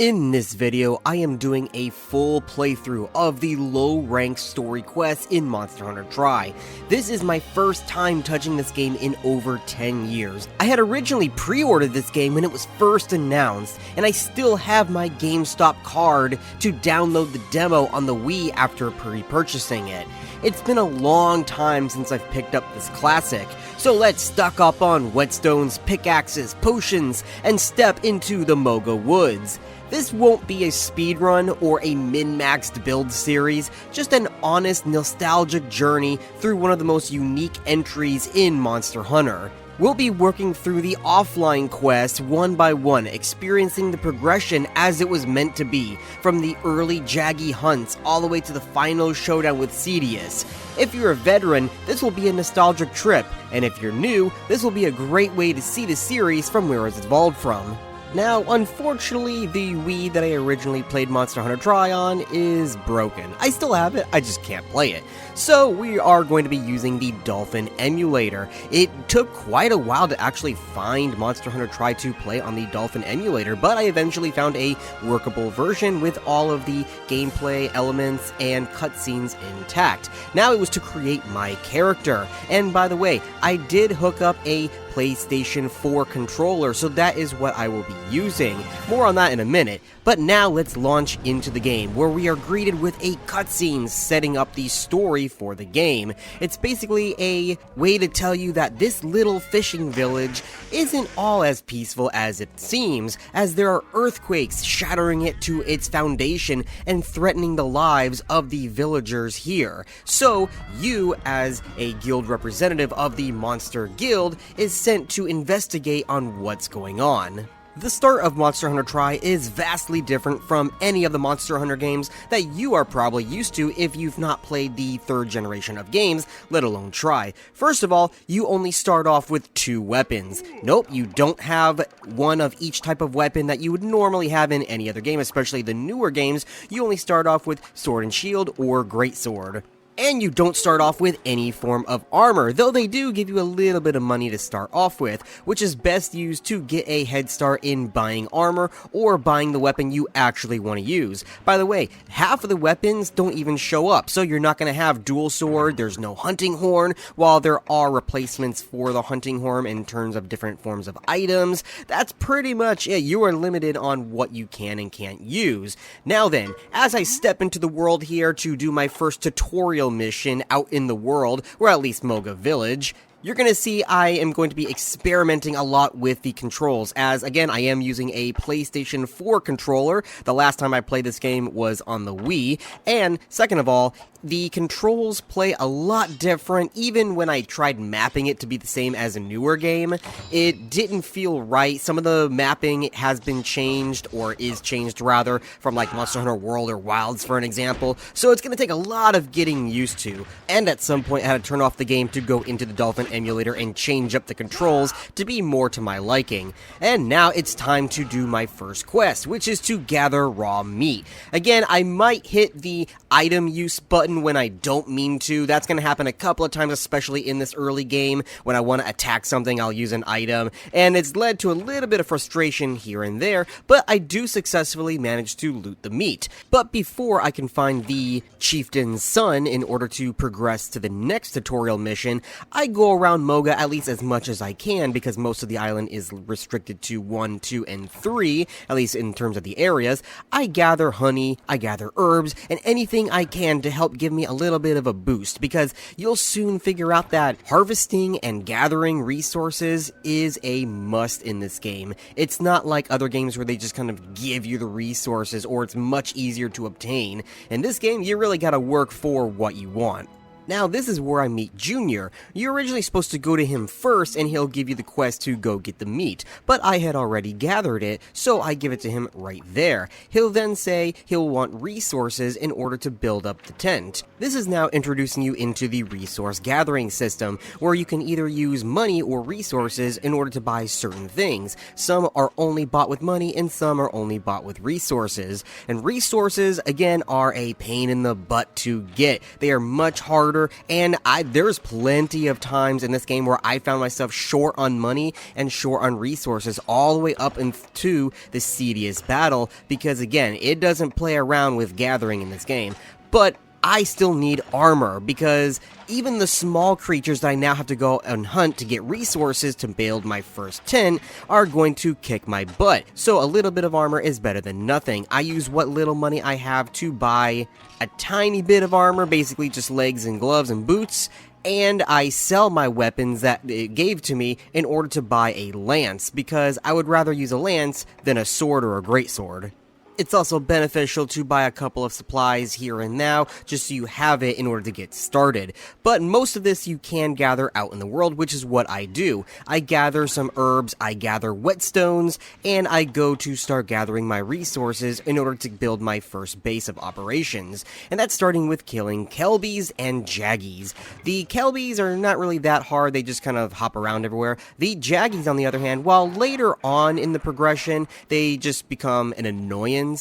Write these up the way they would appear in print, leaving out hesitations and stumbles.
In this video, I am doing a full playthrough of the low-ranked story quests in Monster Hunter Tri. This is my first time touching this game in over 10 years. I had originally pre-ordered this game when it was first announced, and I still have my GameStop card to download the demo on the Wii after pre-purchasing it. It's been a long time since I've picked up this classic, so let's stock up on whetstones, pickaxes, potions, and step into the Moga Woods. This won't be a speedrun or a min-maxed build series, just an honest, nostalgic journey through one of the most unique entries in Monster Hunter. We'll be working through the offline quests one by one, experiencing the progression as it was meant to be, from the early Jaggy hunts all the way to the final showdown with Cedius. If you're a veteran, this will be a nostalgic trip, and if you're new, this will be a great way to see the series from where it's evolved from. Now, unfortunately, the Wii that I originally played Monster Hunter Tri on is broken. I still have it, I just can't play it. So we are going to be using the Dolphin emulator. It took quite a while to actually find Monster Hunter Tri to play on the Dolphin emulator, but I eventually found a workable version with all of the gameplay elements and cutscenes intact. Now it was to create my character. And by the way, I did hook up a PlayStation 4 controller, so that is what I will be using. More on that in a minute, but now let's launch into the game, where we are greeted with a cutscene setting up the story for the game. It's basically a way to tell you that this little fishing village isn't all as peaceful as it seems, as there are earthquakes shattering it to its foundation and threatening the lives of the villagers here. So, you, as a guild representative of the Monster Guild, is sent to investigate on what's going on. The start of Monster Hunter Tri is vastly different from any of the Monster Hunter games that you are probably used to if you've not played the third generation of games, let alone Tri. First of all, you only start off with 2 weapons. Nope, you don't have one of each type of weapon that you would normally have in any other game, especially the newer games. You only start off with Sword and Shield or Greatsword. And you don't start off with any form of armor, though they do give you a little bit of money to start off with, which is best used to get a head start in buying armor or buying the weapon you actually want to use. By the way, half of the weapons don't even show up, so you're not going to have dual sword, there's no hunting horn, while there are replacements for the hunting horn in terms of different forms of items. That's pretty much it. You are limited on what you can and can't use. Now then, as I step into the world here to do my first tutorial mission out in the world, or at least Moga Village, you're going to see I am going to be experimenting a lot with the controls, as again I am using a PlayStation 4 controller. The last time I played this game was on the Wii, and second of all, the controls play a lot different. Even when I tried mapping it to be the same as a newer game, it didn't feel right. Some of the mapping has been changed, or is changed rather, from like Monster Hunter World or Wilds for an example, so it's going to take a lot of getting used to. And at some point I had to turn off the game to go into the Dolphin emulator and change up the controls to be more to my liking. And now it's time to do my first quest, which is to gather raw meat. Again, I might hit the item use button when I don't mean to. That's going to happen a couple of times, especially in this early game. When I want to attack something, I'll use an item, and it's led to a little bit of frustration here and there, but I do successfully manage to loot the meat. But before I can find the chieftain's son in order to progress to the next tutorial mission, I go around Moga at least as much as I can, because most of the island is restricted to 1, 2, and 3, at least in terms of the areas. I gather honey, I gather herbs, and anything I can to help give me a little bit of a boost, because you'll soon figure out that harvesting and gathering resources is a must in this game. It's not like other games where they just kind of give you the resources, or it's much easier to obtain. In this game, you really gotta work for what you want. Now, this is where I meet Junior. You're originally supposed to go to him first, and he'll give you the quest to go get the meat, but I had already gathered it, so I give it to him right there. He'll then say he'll want resources in order to build up the tent. This is now introducing you into the resource gathering system, where you can either use money or resources in order to buy certain things. Some are only bought with money, and some are only bought with resources. And resources, again, are a pain in the butt to get. They are much harder murder, and there's plenty of times in this game where I found myself short on money and short on resources all the way up into the Seedious Battle, because again, it doesn't play around with gathering in this game, but I still need armor, because even the small creatures that I now have to go and hunt to get resources to build my first tent are going to kick my butt. So a little bit of armor is better than nothing. I use what little money I have to buy a tiny bit of armor, basically just legs and gloves and boots, and I sell my weapons that it gave to me in order to buy a lance, because I would rather use a lance than a sword or a greatsword. It's also beneficial to buy a couple of supplies here and now, just so you have it in order to get started. But most of this you can gather out in the world, which is what I do. I gather some herbs, I gather whetstones, and I go to start gathering my resources in order to build my first base of operations. And that's starting with killing kelbies and jaggies. The kelbies are not really that hard, they just kind of hop around everywhere. The jaggies, on the other hand, while later on in the progression, they just become an annoyance.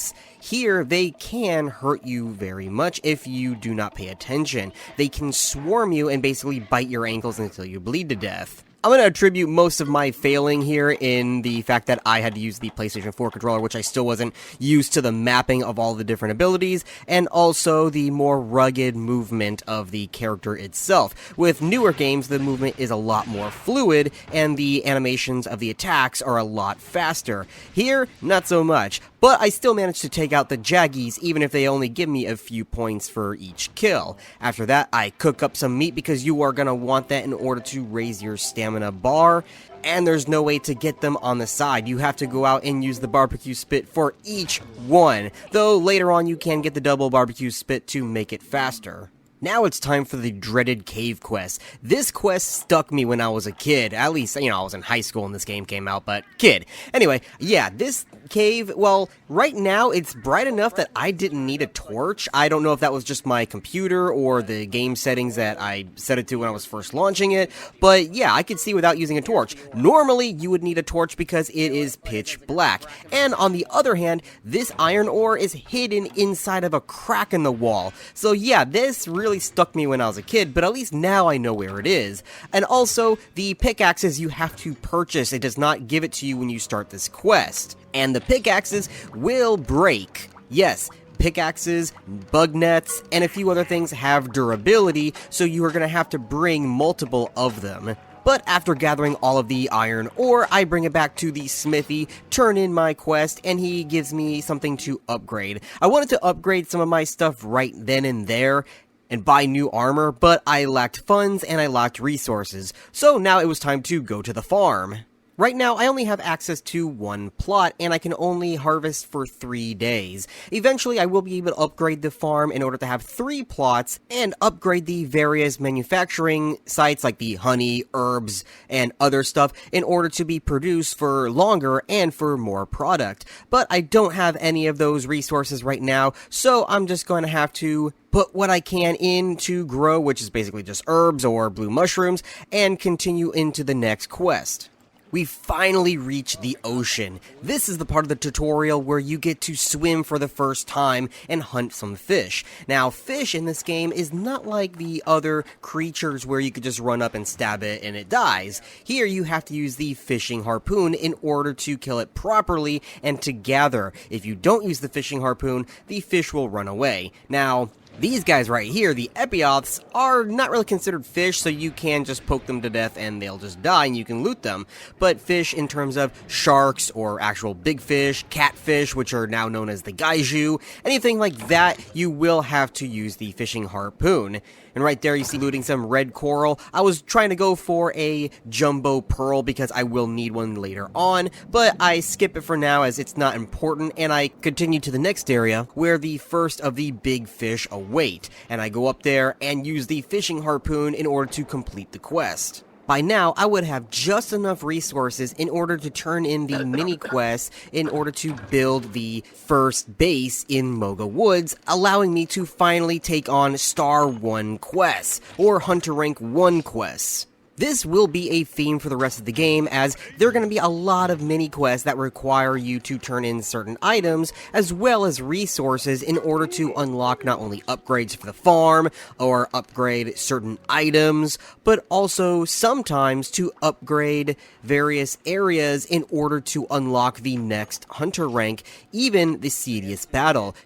Here, they can hurt you very much if you do not pay attention. They can swarm you and basically bite your ankles until you bleed to death. I'm going to attribute most of my failing here in the fact that I had to use the PlayStation 4 controller, which I still wasn't used to the mapping of all the different abilities, and also the more rugged movement of the character itself. With newer games, the movement is a lot more fluid, and the animations of the attacks are a lot faster. Here, not so much. But I still managed to take out the jaggies, even if they only give me a few points for each kill. After that, I cook up some meat, because you are going to want that in order to raise your stamina bar. And there's no way to get them on the side. You have to go out and use the barbecue spit for each one. Though later on you can get the double barbecue spit to make it faster. Now it's time for the dreaded cave quest. This quest stuck me when I was a kid. At least, I was in high school when this game came out, but kid. Anyway, yeah, this cave, well, right now it's bright enough that I didn't need a torch. I don't know if that was just my computer or the game settings that I set it to when I was first launching it, but yeah, I could see without using a torch. Normally, you would need a torch because it is pitch black. And on the other hand, this iron ore is hidden inside of a crack in the wall. So yeah, this really stuck me when I was a kid, but at least now I know where it is. And also, the pickaxes you have to purchase. It does not give it to you when you start this quest. And the pickaxes will break. Yes, pickaxes, bug nets, and a few other things have durability, so you are going to have to bring multiple of them. But after gathering all of the iron ore, I bring it back to the smithy, turn in my quest, and he gives me something to upgrade. I wanted to upgrade some of my stuff right then and there, and buy new armor, but I lacked funds and I lacked resources, so now it was time to go to the farm. Right now, I only have access to one plot, and I can only harvest for 3 days. Eventually, I will be able to upgrade the farm in order to have 3 plots, and upgrade the various manufacturing sites like the honey, herbs, and other stuff in order to be produced for longer and for more product. But I don't have any of those resources right now, so I'm just going to have to put what I can in to grow, which is basically just herbs or blue mushrooms, and continue into the next quest. We finally reached the ocean. This is the part of the tutorial where you get to swim for the first time and hunt some fish. Now, fish in this game is not like the other creatures where you could just run up and stab it and it dies. Here you have to use the fishing harpoon in order to kill it properly and to gather. If you don't use the fishing harpoon, the fish will run away. Now, these guys right here, the epioths, are not really considered fish, so you can just poke them to death and they'll just die and you can loot them. But fish in terms of sharks or actual big fish, catfish, which are now known as the gaiju, anything like that, you will have to use the fishing harpoon. And right there you see looting some red coral. I was trying to go for a jumbo pearl because I will need one later on, but I skip it for now as it's not important, and I continue to the next area where the first of the big fish await. And I go up there and use the fishing harpoon in order to complete the quest. By now, I would have just enough resources in order to turn in the mini quests in order to build the first base in Moga Woods, allowing me to finally take on Star 1 quests, or Hunter Rank 1 quests. This will be a theme for the rest of the game, as there are going to be a lot of mini quests that require you to turn in certain items, as well as resources in order to unlock not only upgrades for the farm, or upgrade certain items, but also sometimes to upgrade various areas in order to unlock the next hunter rank, even the Cedius battle.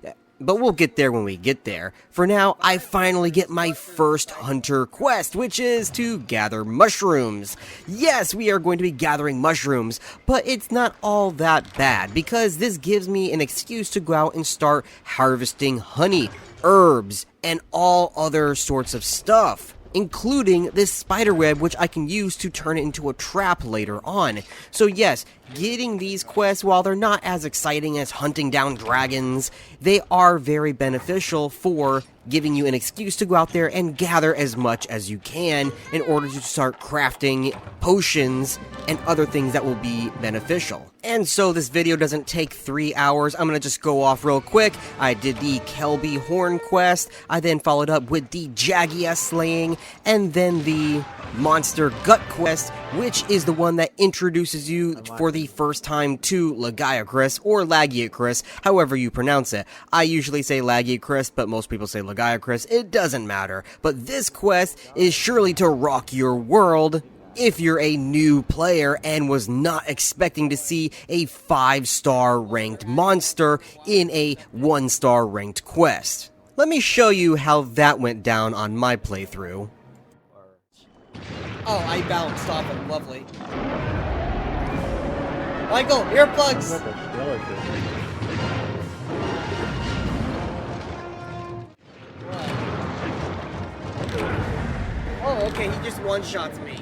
But we'll get there when we get there. For now, I finally get my first hunter quest, which is to gather mushrooms. Yes, we are going to be gathering mushrooms, but it's not all that bad, because this gives me an excuse to go out and start harvesting honey, herbs, and all other sorts of stuff, including this spider web, which I can use to turn it into a trap later on. So yes, getting these quests, while they're not as exciting as hunting down dragons, they are very beneficial for giving you an excuse to go out there and gather as much as you can in order to start crafting potions and other things that will be beneficial. And so this video doesn't take 3 hours. I'm gonna just go off real quick. I did the Kelby Horn quest. I then followed up with the Jagia slaying, and then the Monster Gut quest, which is the one that introduces you for the first time to Lagiacrus, or Lagiacrus, however you pronounce it. I usually say Lagiacrus, but most people say Lagiacrus. It doesn't matter. But this quest is surely to rock your world if you're a new player and was not expecting to see a 5-star ranked monster in a 1-star ranked quest. Let me show you how that went down on my playthrough. Oh, I bounced off it. Lovely. Michael, earplugs! Oh, okay, he just one-shots me.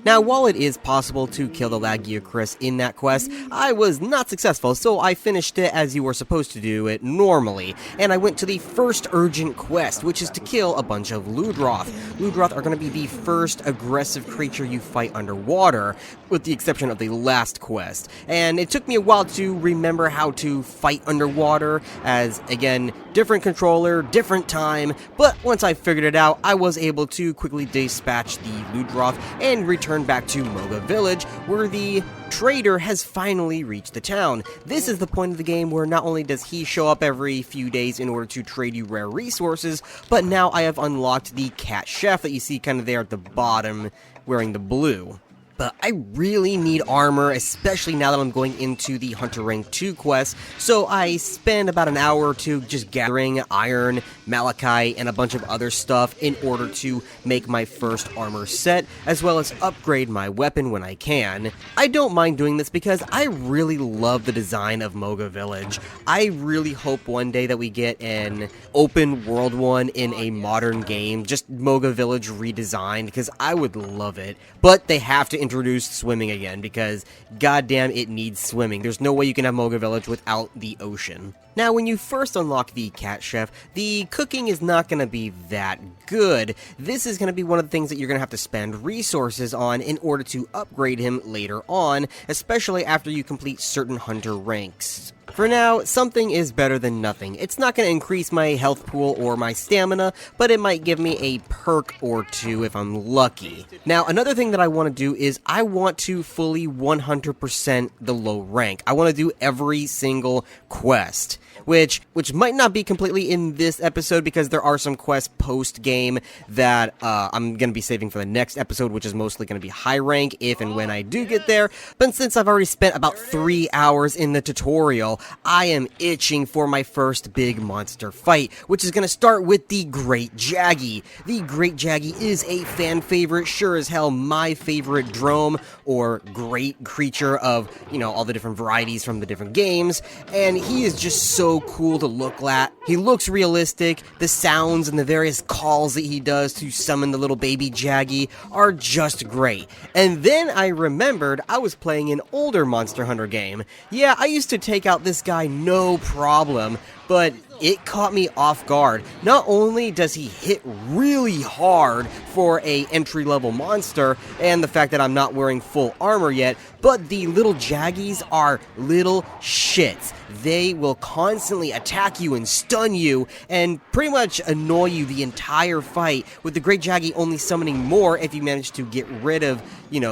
Now, while it is possible to kill the Lagiacrus in that quest, I was not successful, so I finished it as you were supposed to do it normally, and I went to the first urgent quest, which is to kill a bunch of Ludroth. Ludroth are going to be the first aggressive creature you fight underwater, with the exception of the last quest, and it took me a while to remember how to fight underwater, as, again, different controller, different time, but once I figured it out, I was able to quickly dispatch the Ludroth and return back to Moga Village, where the trader has finally reached the town. This is the point of the game where not only does he show up every few days in order to trade you rare resources, but now I have unlocked the cat chef that you see kind of there at the bottom wearing the blue. But I really need armor, especially now that I'm going into the Hunter Rank 2 quest, so I spend about an hour or two just gathering iron, malachite, and a bunch of other stuff in order to make my first armor set, as well as upgrade my weapon when I can. I don't mind doing this because I really love the design of Moga Village. I really hope one day that we get an open world one in a modern game, just Moga Village redesigned, because I would love it. But they have to introduce swimming again, because goddamn it needs swimming. There's no way you can have Moga Village without the ocean. Now, when you first unlock the cat chef, the cooking is not going to be that good. This is going to be one of the things that you're going to have to spend resources on in order to upgrade him later on, especially after you complete certain hunter ranks. For now, something is better than nothing. It's not going to increase my health pool or my stamina, but it might give me a perk or two if I'm lucky. Now, another thing that I want to do is I want to fully 100% the low rank. I want to do every single quest, which might not be completely in this episode because there are some quests post-game that I'm going to be saving for the next episode, which is mostly going to be high rank if and when I do get there. But since I've already spent about 3 hours in the tutorial, I am itching for my first big monster fight, which is going to start with the Great Jaggy. The Great Jaggy is a fan favorite, sure as hell my favorite drome, or great creature of, you know, all the different varieties from the different games, and he is just so cool to look at. He looks realistic, the sounds and the various calls that he does to summon the little baby Jaggy are just great. And then I remembered I was playing an older Monster Hunter game. Yeah, I used to take out this guy no problem, but it caught me off guard. Not only does he hit really hard for a entry-level monster, and the fact that I'm not wearing full armor yet, but the little Jaggies are little shits. They will constantly attack you and stun you, and pretty much annoy you the entire fight, with the Great Jaggy only summoning more if you manage to get rid of,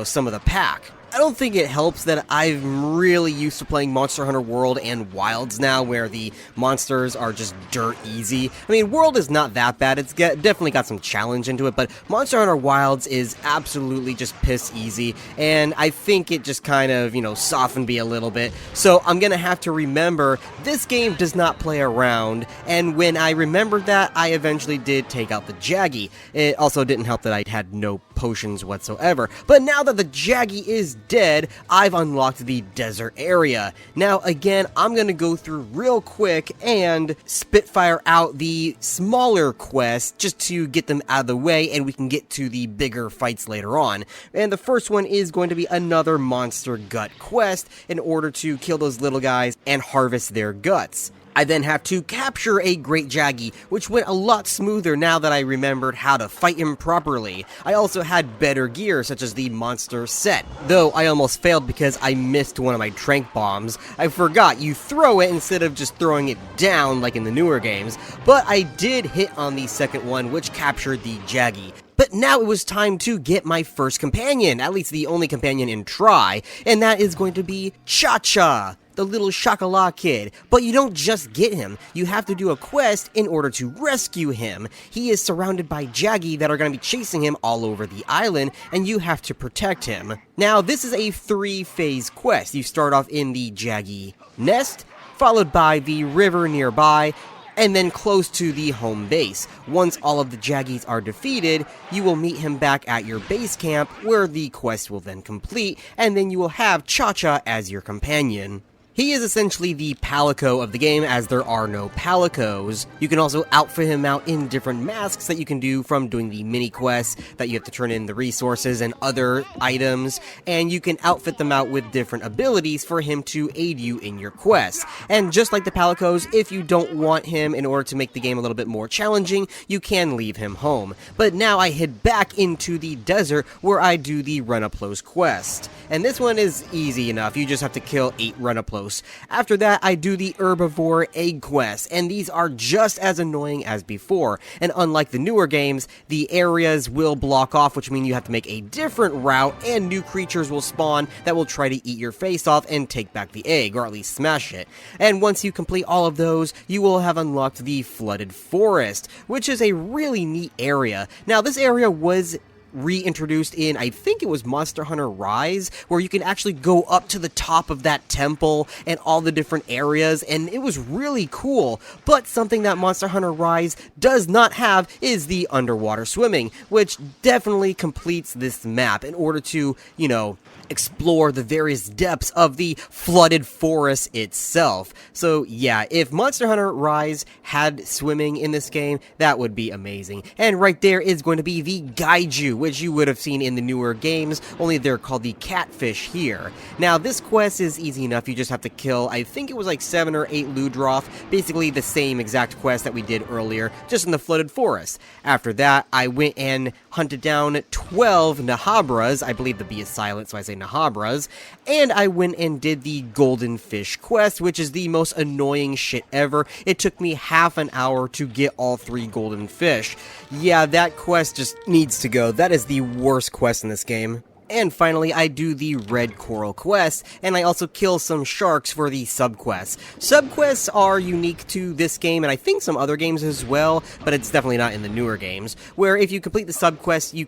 some of the pack. I don't think it helps that I'm really used to playing Monster Hunter World and Wilds now, where the monsters are just dirt easy. I mean, World is not that bad, it's definitely got some challenge into it, but Monster Hunter Wilds is absolutely just piss easy, and I think it just kind of, softened me a little bit. So I'm gonna have to remember, this game does not play around, and when I remembered that, I eventually did take out the Jaggy. It also didn't help that I had no potions whatsoever, but now that the Jaggy is dead, I've unlocked the desert area. Now again, I'm gonna go through real quick and spitfire out the smaller quests just to get them out of the way, and we can get to the bigger fights later on. And the first one is going to be another monster gut quest in order to kill those little guys and harvest their guts. I then have to capture a Great Jaggy, which went a lot smoother now that I remembered how to fight him properly. I also had better gear, such as the monster set, though I almost failed because I missed one of my trank bombs. I forgot, you throw it instead of just throwing it down like in the newer games, but I did hit on the second one, which captured the Jaggy. But now it was time to get my first companion, at least the only companion in Tri, and that is going to be Cha-Cha, the little Chocolat kid. But you don't just get him, you have to do a quest in order to rescue him. He is surrounded by Jaggy that are going to be chasing him all over the island, and you have to protect him. Now, this is a 3-phase quest. You start off in the Jaggy nest, followed by the river nearby, and then close to the home base. Once all of the Jaggies are defeated, you will meet him back at your base camp, where the quest will then complete, and then you will have Cha-Cha as your companion. He is essentially the Palico of the game, as there are no Palicos. You can also outfit him out in different masks that you can do from doing the mini quests that you have to turn in the resources and other items, and you can outfit them out with different abilities for him to aid you in your quests. And just like the Palicos, if you don't want him in order to make the game a little bit more challenging, you can leave him home. But now I head back into the desert where I do the Run-a-Plos quest. And this one is easy enough, you just have to kill 8 Run-a-Plos. After that, I do the Herbivore Egg Quest, and these are just as annoying as before. And unlike the newer games, the areas will block off, which means you have to make a different route, and new creatures will spawn that will try to eat your face off and take back the egg, or at least smash it. And once you complete all of those, you will have unlocked the Flooded Forest, which is a really neat area. Now, this area was reintroduced in, I think it was Monster Hunter Rise, where you can actually go up to the top of that temple and all the different areas, and it was really cool. But something that Monster Hunter Rise does not have is the underwater swimming, which definitely completes this map in order to, explore the various depths of the flooded forest itself. So yeah, if Monster Hunter Rise had swimming in this game, that would be amazing. And right there is going to be the Gaiju, which you would have seen in the newer games, only they're called the catfish here. Now, this quest is easy enough. You just have to kill, I think it was like 7 or 8 Ludroth, basically the same exact quest that we did earlier, just in the flooded forest. After that, I went and hunted down 12 Nahabras. I believe the B is silent, so I say Nahabras. And I went and did the Golden Fish quest, which is the most annoying shit ever. It took me half an hour to get all 3 golden fish. Yeah, that quest just needs to go. That is the worst quest in this game. And finally, I do the Red Coral quest, and I also kill some sharks for the subquests. Subquests are unique to this game, and I think some other games as well, but it's definitely not in the newer games, where if you complete the subquest, you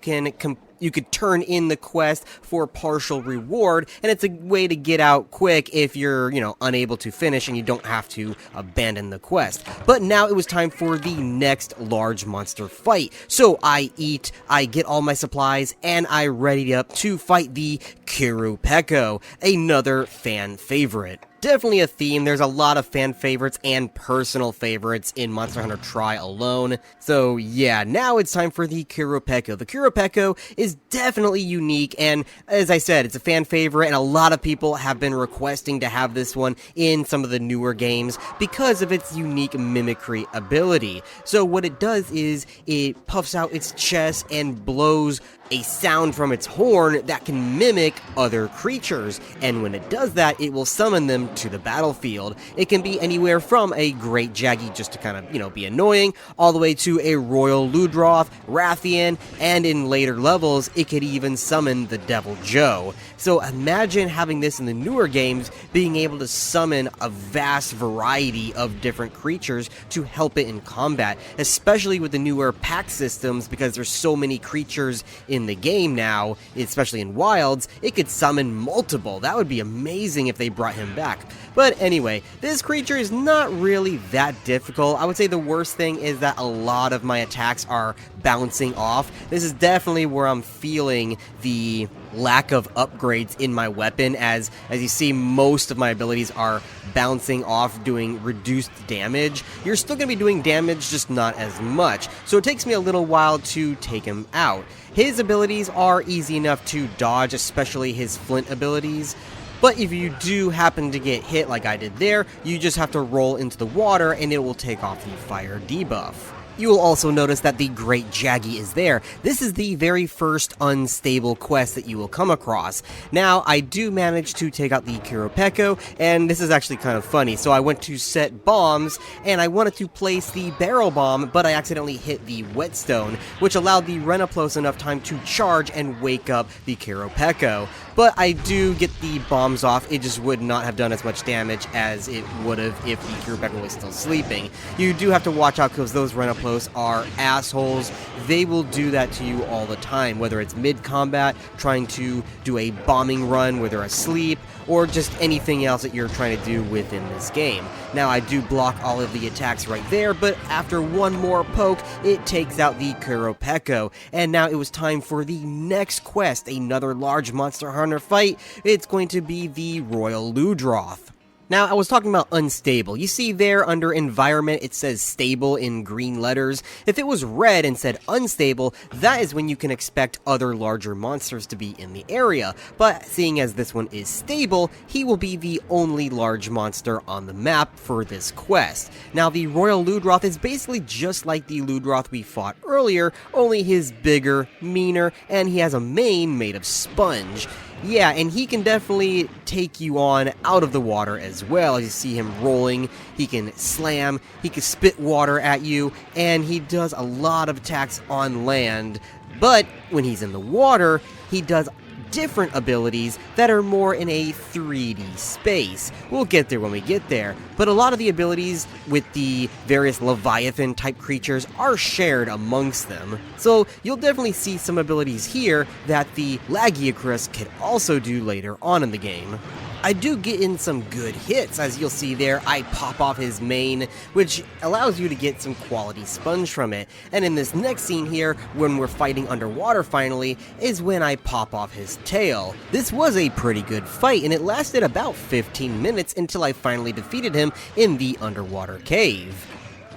could turn in the quest for partial reward, and it's a way to get out quick if you're, unable to finish and you don't have to abandon the quest. But now it was time for the next large monster fight. So I eat, I get all my supplies, and I ready up to fight the Qurupeco, another fan favorite. definitely a theme. There's a lot of fan favorites and personal favorites in Monster Hunter Tri alone. So yeah, now it's time for the Qurupeco. The Qurupeco is definitely unique, and as I said, it's a fan favorite, and a lot of people have been requesting to have this one in some of the newer games because of its unique mimicry ability. So what it does is it puffs out its chest and blows a sound from its horn that can mimic other creatures, and when it does that, it will summon them to the battlefield. It can be anywhere from a Great Jaggy just to kind of, be annoying, all the way to a Royal Ludroth, Rathian, and in later levels, it could even summon the Devil Joe. So imagine having this in the newer games, being able to summon a vast variety of different creatures to help it in combat, especially with the newer pack systems, because there's so many creatures in the game now, especially in Wilds. It could summon multiple. That would be amazing if they brought him back. But anyway, this creature is not really that difficult. I would say the worst thing is that a lot of my attacks are bouncing off. This is definitely where I'm feeling the lack of upgrades in my weapon, as you see, most of my abilities are bouncing off, doing reduced damage. You're still going to be doing damage, just not as much, so it takes me a little while to take him out. His abilities are easy enough to dodge, especially his flint abilities. But if you do happen to get hit like I did there, you just have to roll into the water and it will take off the fire debuff. You will also notice that the Great Jaggy is there. This is the very first unstable quest that you will come across. Now, I do manage to take out the Qurupeco, and this is actually kind of funny. So I went to set bombs, and I wanted to place the barrel bomb, but I accidentally hit the whetstone, which allowed the Renaplos enough time to charge and wake up the Qurupeco. But I do get the bombs off. It just would not have done as much damage as it would have if the Qurupeco was still sleeping. You do have to watch out because those Renaplos are assholes. They will do that to you all the time, whether it's mid-combat, trying to do a bombing run where they're asleep, or just anything else that you're trying to do within this game. Now, I do block all of the attacks right there, but after one more poke, it takes out the Qurupeco. And now it was time for the next quest, another large Monster Hunter fight. It's going to be the Royal Ludroth. Now, I was talking about unstable. You see there under environment, it says stable in green letters. If it was red and said unstable, that is when you can expect other larger monsters to be in the area. But seeing as this one is stable, he will be the only large monster on the map for this quest. Now, the Royal Ludroth is basically just like the Ludroth we fought earlier, only he's bigger, meaner, and he has a mane made of sponge. Yeah, and he can definitely take you on out of the water as well. As you see him rolling, he can slam, he can spit water at you, and he does a lot of attacks on land. But when he's in the water, he does different abilities that are more in a 3D space. We'll get there when we get there, but a lot of the abilities with the various Leviathan type creatures are shared amongst them. So you'll definitely see some abilities here that the Lagiacrus could also do later on in the game. I do get in some good hits, as you'll see there. I pop off his mane, which allows you to get some quality sponge from it. And in this next scene here, when we're fighting underwater finally, is when I pop off his tail. This was a pretty good fight, and it lasted about 15 minutes until I finally defeated him in the underwater cave.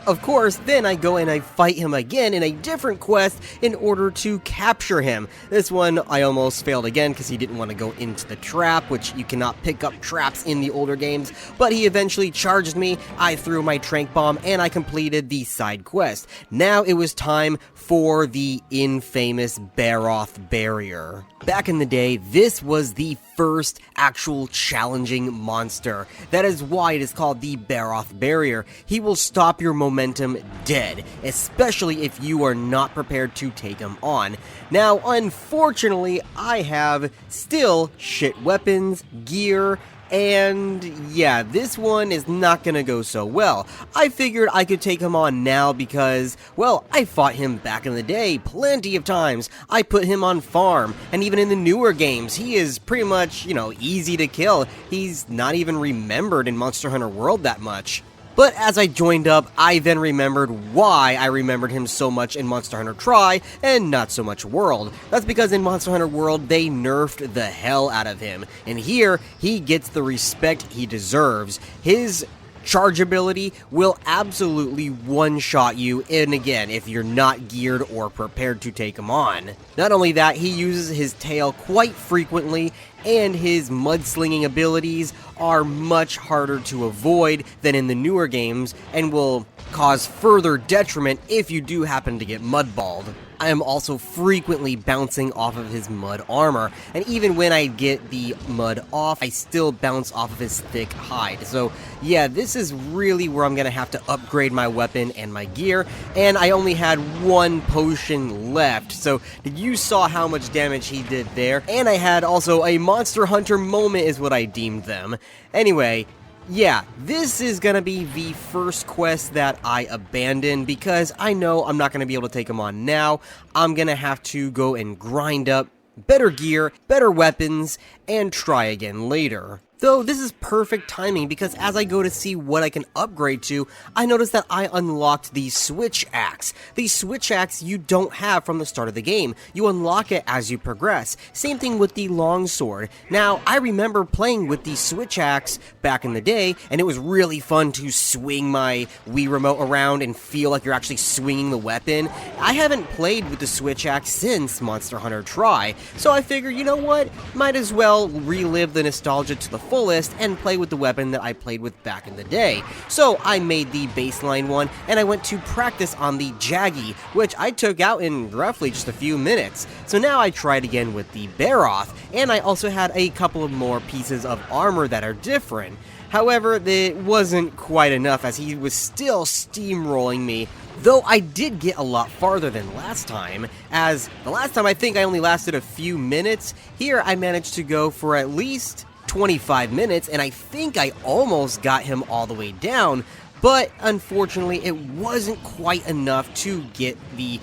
Of course, then I go and I fight him again in a different quest in order to capture him. This one I almost failed again because he didn't want to go into the trap, which you cannot pick up traps in the older games, but he eventually charged me, I threw my Trank Bomb, and I completed the side quest. Now it was time for the infamous Barroth Barrier. Back in the day, this was the first actual challenging monster. That is why it is called the Barroth Barrier. He will stop your momentum dead, especially if you are not prepared to take him on. Now, unfortunately, I have still shit weapons, gear, and yeah, this one is not gonna go so well. I figured I could take him on now because, well, I fought him back in the day plenty of times. I put him on farm, and even in the newer games, he is pretty much, easy to kill. He's not even remembered in Monster Hunter World that much. But as I joined up, I then remembered why I remembered him so much in Monster Hunter Tri and not so much World. That's because in Monster Hunter World, they nerfed the hell out of him. And here, he gets the respect he deserves. His charge ability will absolutely one-shot you, and again, if you're not geared or prepared to take him on. Not only that, he uses his tail quite frequently, and his mudslinging abilities are much harder to avoid than in the newer games, and will cause further detriment if you do happen to get mudballed. I am also frequently bouncing off of his mud armor, and even when I get the mud off, I still bounce off of his thick hide. So yeah, this is really where I'm gonna have to upgrade my weapon and my gear, and I only had one potion left, so you saw how much damage he did there, and I had also a Monster Hunter moment is what I deemed them. Anyway, yeah, this is gonna be the first quest that I abandon because I know I'm not gonna be able to take him on now. I'm gonna have to go and grind up better gear, better weapons, and try again later. Though this is perfect timing because as I go to see what I can upgrade to, I notice that I unlocked the Switch Axe. The Switch Axe you don't have from the start of the game. You unlock it as you progress. Same thing with the Longsword. Now, I remember playing with the Switch Axe back in the day, and it was really fun to swing my Wii Remote around and feel like you're actually swinging the weapon. I haven't played with the Switch Axe since Monster Hunter Tri, so I figured, you know what, might as well relive the nostalgia to the fullest and play with the weapon that I played with back in the day. So I made the baseline one and I went to practice on the Jaggi, which I took out in roughly just a few minutes. So now I tried again with the Barroth, and I also had a couple of more pieces of armor that are different. However, it wasn't quite enough as he was still steamrolling me, though I did get a lot farther than last time, as the last time I think I only lasted a few minutes. Here I managed to go for at least 25 minutes, and I think I almost got him all the way down, but unfortunately it wasn't quite enough to get the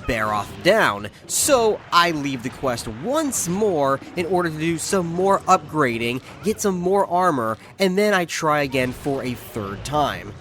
Barroth down. So I leave the quest once more in order to do some more upgrading, get some more armor, and then I try again for a third time.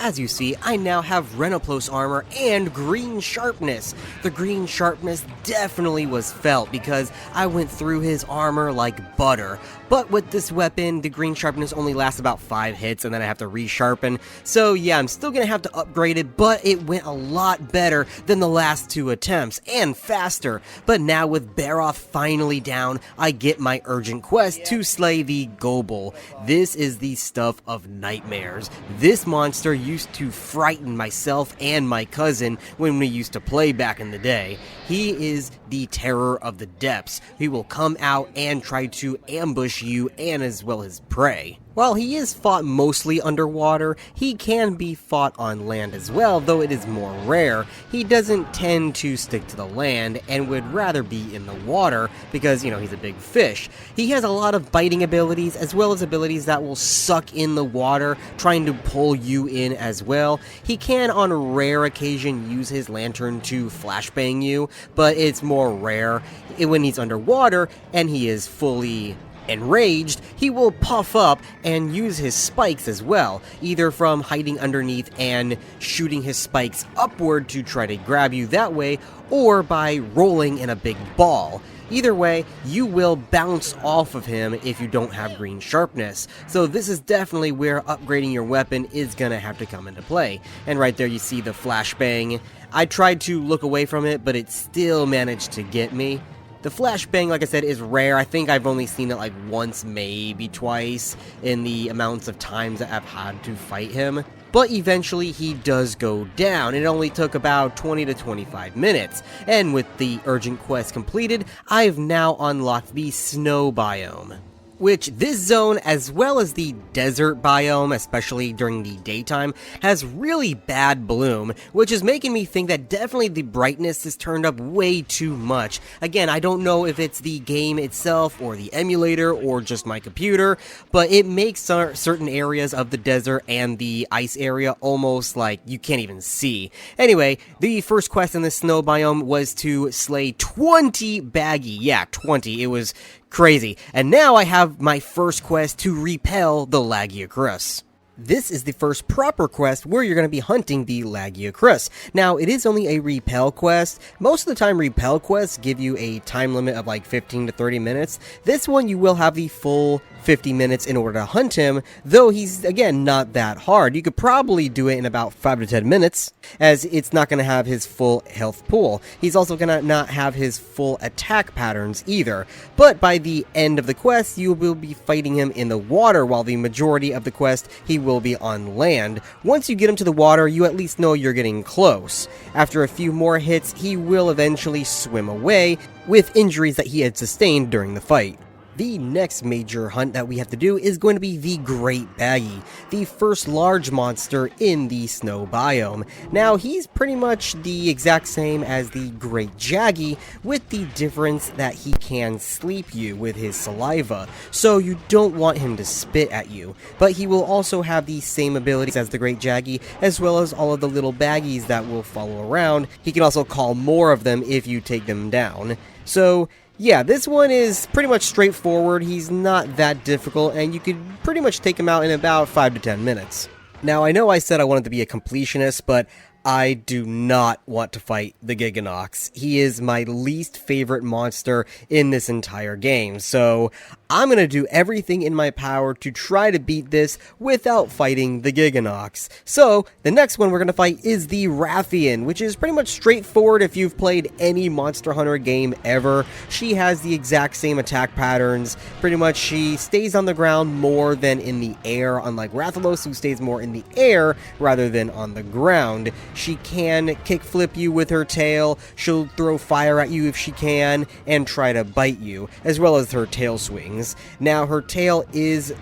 As you see, I now have Renoplos armor and green sharpness. The green sharpness definitely was felt because I went through his armor like butter. But with this weapon, the green sharpness only lasts about 5 hits and then I have to resharpen. So yeah, I'm still gonna have to upgrade it, but it went a lot better than the last 2 attempts, and faster. But now with Barroth finally down, I get my urgent quest to slay the Gobel. This is the stuff of nightmares. This monster used to frighten myself and my cousin when we used to play back in the day. He is the terror of the depths. He will come out and try to ambush you and as well as prey. While he is fought mostly underwater, he can be fought on land as well, though it is more rare. He doesn't tend to stick to the land and would rather be in the water because, you know, he's a big fish. He has a lot of biting abilities as well as abilities that will suck in the water, trying to pull you in as well. He can on a rare occasion use his lantern to flashbang you, but it's more rare. When he's underwater and he is fully enraged, he will puff up and use his spikes as well, either from hiding underneath and shooting his spikes upward to try to grab you that way, or by rolling in a big ball. Either way, you will bounce off of him if you don't have green sharpness. So this is definitely where upgrading your weapon is gonna have to come into play. And right there you see the flashbang. I tried to look away from it, but it still managed to get me. The flashbang, like I said, is rare. I think I've only seen it like once, maybe twice, in the amounts of times that I've had to fight him. But eventually he does go down. It only took about 20 to 25 minutes. And with the urgent quest completed, I've now unlocked the snow biome, which this zone, as well as the desert biome, especially during the daytime, has really bad bloom, which is making me think that definitely the brightness is turned up way too much. Again, I don't know if it's the game itself, or the emulator, or just my computer, but it makes certain areas of the desert and the ice area almost like you can't even see. Anyway, the first quest in the snow biome was to slay 20 baggy. Yeah, 20. It was crazy. And now I have my first quest to repel the Lagiacrus. This is the first proper quest where you're going to be hunting the Lagiacrus. Now, it is only a repel quest. Most of the time, repel quests give you a time limit of like 15 to 30 minutes. This one, you will have the full 50 minutes in order to hunt him, though he's, again, not that hard. You could probably do it in about 5 to 10 minutes, as it's not going to have his full health pool. He's also going to not have his full attack patterns either. But by the end of the quest, you will be fighting him in the water, while the majority of the quest, he will be on land. Once you get him to the water, you at least know you're getting close. After a few more hits, he will eventually swim away, with injuries that he had sustained during the fight. The next major hunt that we have to do is going to be the Great Baggy, the first large monster in the snow biome. Now, he's pretty much the exact same as the Great Jaggy, with the difference that he can sleep you with his saliva, so you don't want him to spit at you. But he will also have the same abilities as the Great Jaggy, as well as all of the little baggies that will follow around. He can also call more of them if you take them down. So, yeah, this one is pretty much straightforward. He's not that difficult, and you could pretty much take him out in about 5 to 10 minutes. Now, I know I said I wanted to be a completionist, but I do not want to fight the Giganox. He is my least favorite monster in this entire game, so I'm gonna do everything in my power to try to beat this without fighting the Giganox. So, the next one we're gonna fight is the Rathian, which is pretty much straightforward if you've played any Monster Hunter game ever. She has the exact same attack patterns. Pretty much she stays on the ground more than in the air, unlike Rathalos, who stays more in the air rather than on the ground. She can kickflip you with her tail, she'll throw fire at you if she can, and try to bite you, as well as her tail swings. Now, her tail is,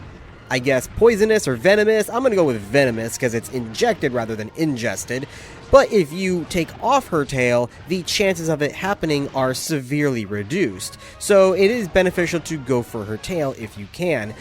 I guess, poisonous or venomous. I'm gonna go with venomous because it's injected rather than ingested. But if you take off her tail, the chances of it happening are severely reduced. So it is beneficial to go for her tail if you can.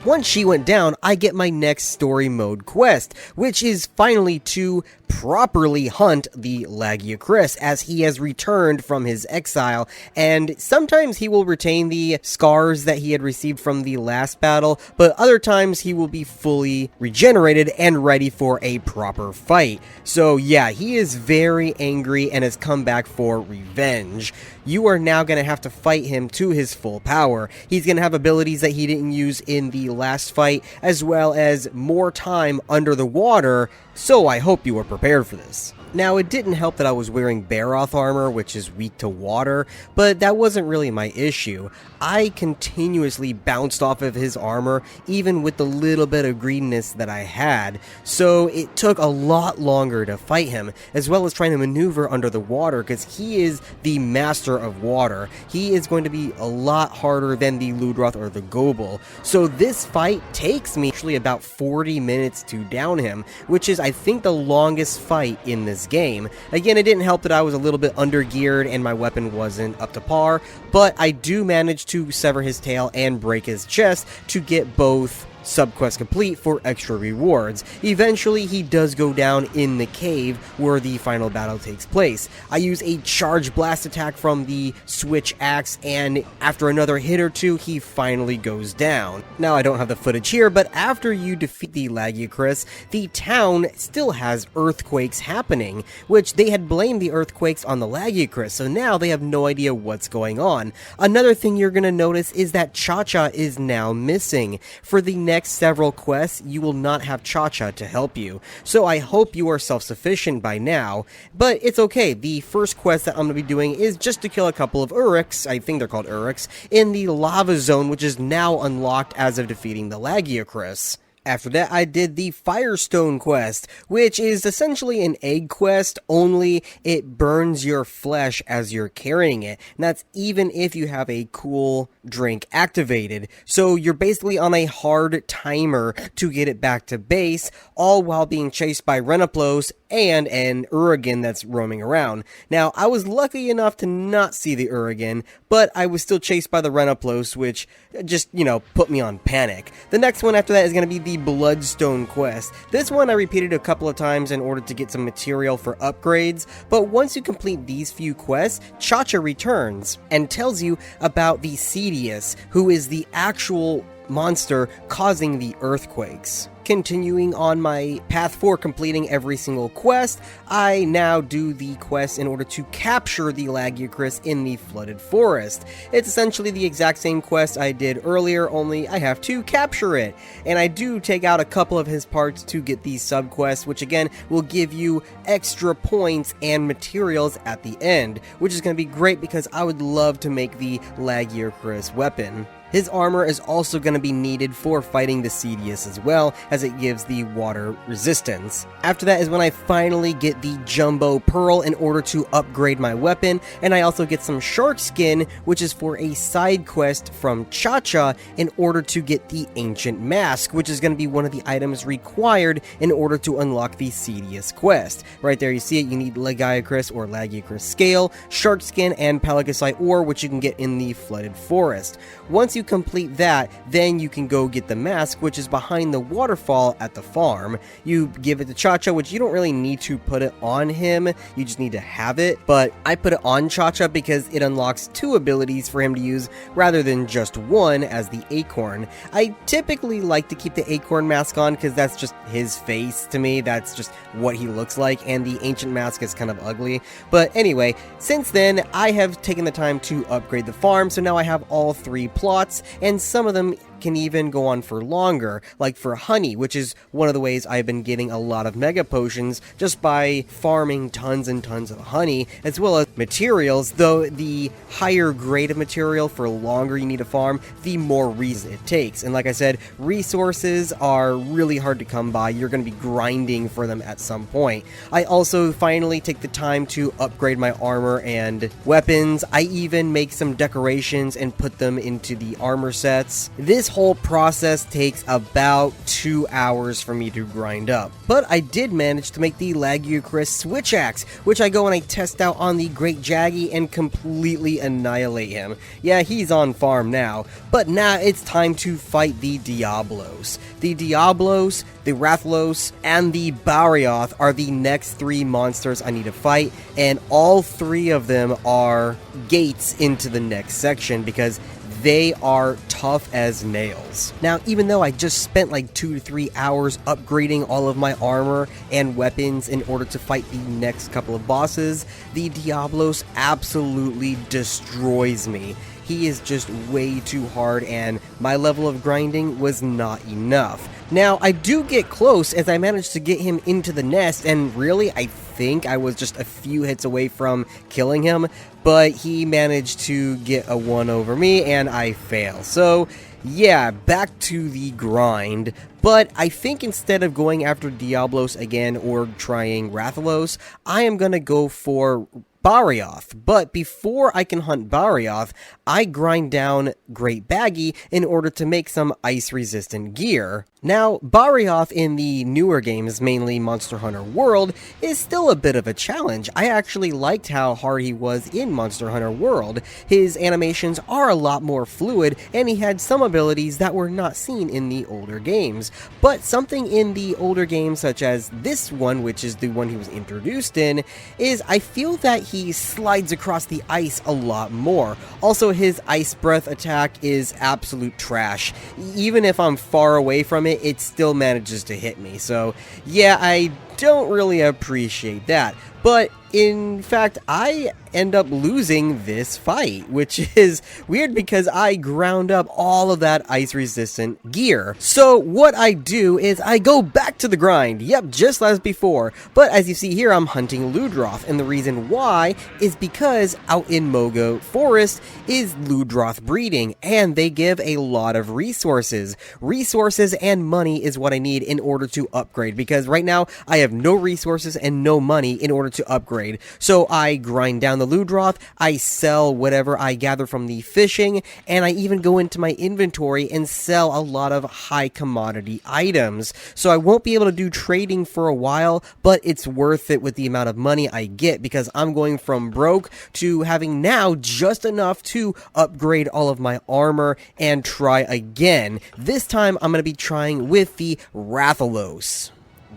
Once she went down, I get my next story mode quest, which is finally to properly hunt the Lagiacrus, as he has returned from his exile, and sometimes he will retain the scars that he had received from the last battle, but other times he will be fully regenerated and ready for a proper fight. So yeah, he is very angry and has come back for revenge. You are now going to have to fight him to his full power. He's going to have abilities that he didn't use in the last fight, as well as more time under the water, so I hope you are prepared for this. Now, it didn't help that I was wearing Barroth armor, which is weak to water, but that wasn't really my issue. I continuously bounced off of his armor, even with the little bit of greenness that I had, so it took a lot longer to fight him, as well as trying to maneuver under the water, because he is the master of water. He is going to be a lot harder than the Ludroth or the Gobel, so this fight takes me actually about 40 minutes to down him, which is, I think, the longest fight in this game. Again, it didn't help that I was a little bit under-geared and my weapon wasn't up to par, but I do manage to sever his tail and break his chest to get both subquest complete for extra rewards. Eventually, he does go down in the cave where the final battle takes place. I use a charge blast attack from the switch axe, and after another hit or two, he finally goes down. Now, I don't have the footage here, but after you defeat the Lagiacrus, the town still has earthquakes happening, which they had blamed the earthquakes on the Lagiacrus, so now they have no idea what's going on. Another thing you're gonna notice is that Cha-Cha is now missing. For the next several quests, you will not have Cha-Cha to help you, so I hope you are self-sufficient by now, but it's okay. The first quest that I'm going to be doing is just to kill a couple of Uruks, I think they're called Uruks, in the lava zone, which is now unlocked as of defeating the Lagiacrus. After that, I did the Firestone quest, which is essentially an egg quest, only it burns your flesh as you're carrying it, and that's even if you have a cool drink activated. So you're basically on a hard timer to get it back to base, all while being chased by Renaplos and an Uragan that's roaming around. Now, I was lucky enough to not see the Uragan, but I was still chased by the Renaplos, which just, put me on panic. The next one after that is going to be the Bloodstone quest. This one I repeated a couple of times in order to get some material for upgrades, but once you complete these few quests, Cha-Cha returns and tells you about the Cedius, who is the actual monster causing the earthquakes. Continuing on my path for completing every single quest, I now do the quest in order to capture the Lagiacrus in the flooded forest. It's essentially the exact same quest I did earlier, only I have to capture it. And I do take out a couple of his parts to get these subquests, which again will give you extra points and materials at the end, which is going to be great because I would love to make the Lagiacrus weapon. His armor is also going to be needed for fighting the Cedius as well, as it gives the water resistance. After that is when I finally get the Jumbo Pearl in order to upgrade my weapon, and I also get some shark skin, which is for a side quest from Cha-Cha in order to get the Ancient Mask, which is going to be one of the items required in order to unlock the Cedius quest. Right there you see it, you need Lagiacrus or Lagiacrus Scale, shark skin, and Pelagisite ore, which you can get in the flooded forest. Once you complete that, then you can go get the mask, which is behind the waterfall at the farm. You give it to Cha-Cha, which you don't really need to put it on him, you just need to have it, but I put it on Cha-Cha because it unlocks 2 abilities for him to use rather than just one, as the Acorn. I typically like to keep the Acorn mask on because that's just his face to me, that's just what he looks like, and the Ancient Mask is kind of ugly. But anyway, since then I have taken the time to upgrade the farm, so now I have all 3 plots, and some of them can even go on for longer, like for honey, which is one of the ways I've been getting a lot of mega potions just by farming tons and tons of honey, as well as materials, though the higher grade of material for longer you need to farm, the more reason it takes. And like I said, resources are really hard to come by, you're going to be grinding for them at some point. I also finally take the time to upgrade my armor and weapons. I even make some decorations and put them into the armor sets. This whole process takes about 2 hours for me to grind up, but I did manage to make the Lagiacrus Switch Axe, which I go and I test out on the Great Jaggy and completely annihilate him. Yeah, he's on farm now, but now it's time to fight the Diablos. The Diablos, the Rathalos, and the Barioth are the next 3 monsters I need to fight, and all 3 of them are gates into the next section because they are tough as nails. Now, even though I just spent like 2 to 3 hours upgrading all of my armor and weapons in order to fight the next couple of bosses, the Diablos absolutely destroys me. He is just way too hard, and my level of grinding was not enough. Now, I do get close as I managed to get him into the nest, and really, I think I was just a few hits away from killing him, but he managed to get a 1 over me, and I fail. So, yeah, back to the grind. But I think instead of going after Diablos again or trying Rathalos, I am going to go for Barioth. But before I can hunt Barioth, I grind down Great Baggy in order to make some ice-resistant gear. Now, Barioth in the newer games, mainly Monster Hunter World, is still a bit of a challenge. I actually liked how hard he was in Monster Hunter World. His animations are a lot more fluid, and he had some abilities that were not seen in the older games. But something in the older games, such as this one, which is the one he was introduced in, is I feel that he slides across the ice a lot more. Also, his Ice Breath attack is absolute trash. Even if I'm far away from it, it still manages to hit me. So yeah, I don't really appreciate that. But in fact, I end up losing this fight, which is weird because I ground up all of that ice-resistant gear. So what I do is I go back to the grind, yep, just as before, but as you see here, I'm hunting Ludroth, and the reason why is because out in Mogo Forest is Ludroth breeding, and they give a lot of resources. Resources and money is what I need in order to upgrade, because right now I have no resources and no money in order to upgrade. So I grind down the Ludroth, I sell whatever I gather from the fishing, and I even go into my inventory and sell a lot of high commodity items. So I won't be able to do trading for a while, but it's worth it with the amount of money I get, because I'm going from broke to having now just enough to upgrade all of my armor and try again. This time I'm going to be trying with the Rathalos.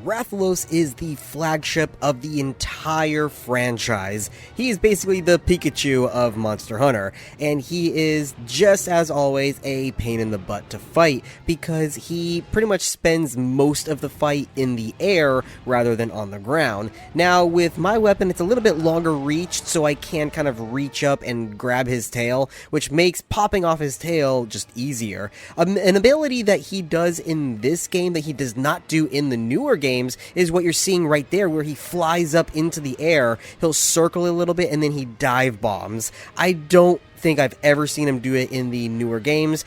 Rathalos is the flagship of the entire franchise. He is basically the Pikachu of Monster Hunter, and he is, just as always, a pain in the butt to fight because he pretty much spends most of the fight in the air rather than on the ground. Now, with my weapon, it's a little bit longer reached, so I can kind of reach up and grab his tail, which makes popping off his tail just easier. An ability that he does in this game that he does not do in the newer games is what you're seeing right there, where he flies up into the air, he'll circle a little bit, and then he dive bombs. I don't think I've ever seen him do it in the newer games,